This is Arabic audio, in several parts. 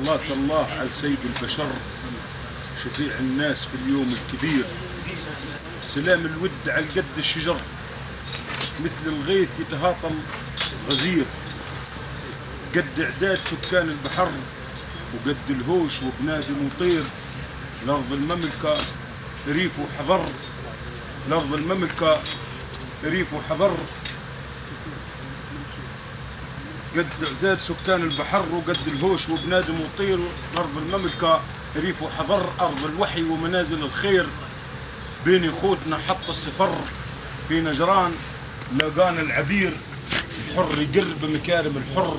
صلاة الله على سيد البشر شفيع الناس في اليوم الكبير. سلام الود على قد الشجر، مثل الغيث يتهاطل غزير. قد إعداد سكان البحر وقد الهوش وبنادم وطير. لأرض المملكة ريف وحضر، لأرض المملكة ريف وحضر. قد إعداد سكان البحر وقد الهوش وبنادم وطير. أرض المملكة ريف وحضر، أرض الوحي ومنازل الخير. بين خوتنا حط السفر في نجران، لقانا العبير الحر يقر بمكارم الحر.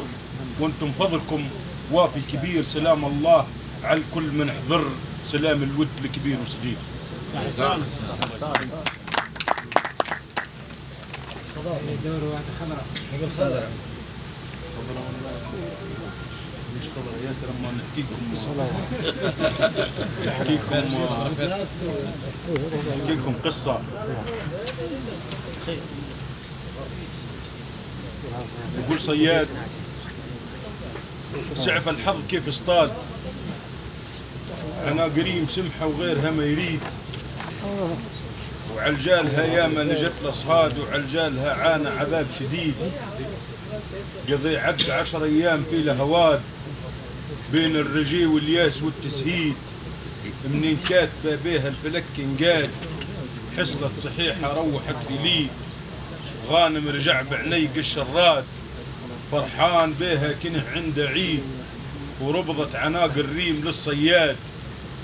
وانتم فضلكم وافي كبير. سلام الله على الكل من حضر، سلام الود لكبير وصغير. دور واحدة خضراء قبل خضراء مش خضراء ياسر. اما نحكي لكم قصة. يقول صياد سعف الحظ كيف اصطاد، انا قريم سمحة وغيرها ما يريد. وعلجالها ياما نجت الاصهاد، وعلجالها عانى عذاب شديد. قضي عد 10 ايام في لهواد، بين الرجي والياس والتسهيد. منين كاتبه بيها الفلك انقاد، حصلت صحيحه روحت في ليد. غانم رجع بعنيق الشراد، فرحان بيها كنه عنده عيد. وربضت عناق الريم للصياد،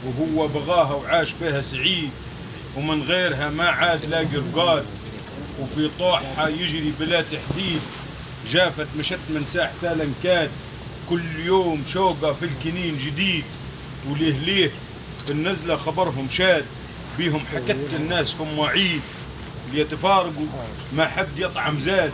وهو بغاها وعاش بها سعيد. ومن غيرها ما عاد لاقي رقاد، وفي طوحها يجري بلا تحديد. جافت مشت من ساحتها لنكاد، كل يوم شوقة في الكنين جديد. وليه النزلة خبرهم شاد، بيهم حكت الناس في مواعيد. ليتفارقوا ما حد يطعم زاد،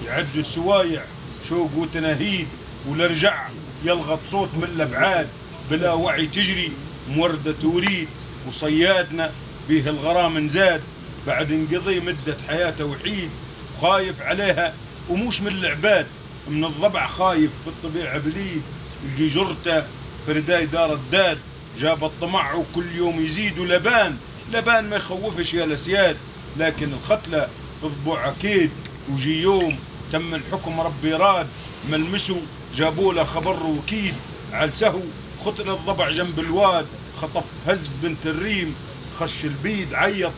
يعدوا السوايع شوق وتناهيد. ولرجع يلغط صوت من الابعاد، بلا وعي تجري موردة توريد. وصيادنا بيه الغرام انزاد، بعد انقضي مدة حياته وحيد. وخايف عليها وموش من العباد، من الضبع خايف في الطبيعة بليد. يلقي جرته في رداي دار الداد، جاب الطمع وكل يوم يزيد. ولبان ما يخوفش يا الاسياد، لكن الختلة في ضبوع اكيد. وجي يوم تم الحكم ربي راد، ملمسه جابوا له خبر وكيد. علسه ختل الضبع جنب الواد، خطف هز بنت الريم خش البيد. عيط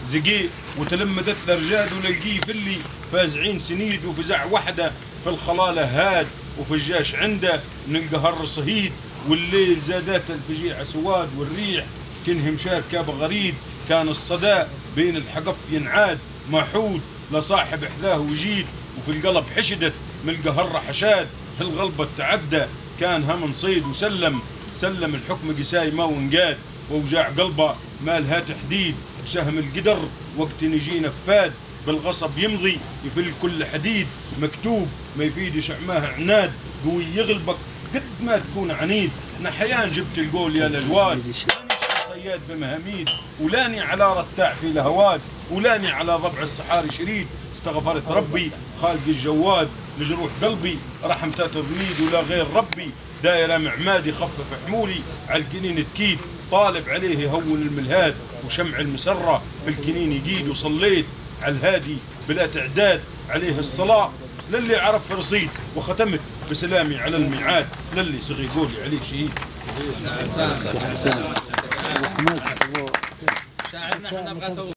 زقيه وتلمدت الرجال، ولقيه في اللي فازعين سنيد. وفزع وحده في الخلاله هاد، وفي الجاش عنده من القهر صهيد. والليل زادت الفجيعه سواد، والريح كنهم شاركه بغريد. كان الصدى بين الحقف ينعاد، محود لصاحب حذاه وجيد. وفي القلب حشدت من القهر حشاد، الغلبة تعدى كان هم صيد. وسلم الحكم قساي ما وانقاد، ووجاع قلبه ما لها تحديد. وسهم القدر وقت نجي نفاد، بالغصب يمضي يفل كل حديد. مكتوب ما يفيدش عماه عناد، قوي يغلبك قد ما تكون عنيد. نحيان جبت القول يا لجواد، صياد في مهاميد. ولاني على رتاع في لهواد، ولاني على ضبع الصحاري شريد. استغفرت ربي خالق الجواد، لجروح قلبي رحمته تضميد. ولا غير ربي دايره معمادي، خفف حمولي على الكنين تكيد. طالب عليه يهون الملهاد، وشمع المسره في الكنين يقيد. وصليت على الهادي بلا تعداد، عليه الصلاه للي عرف رصيد. وختمت بسلامي على الميعاد، للي صغي قولي عليه شهيد. شاعرنا احنا نبغى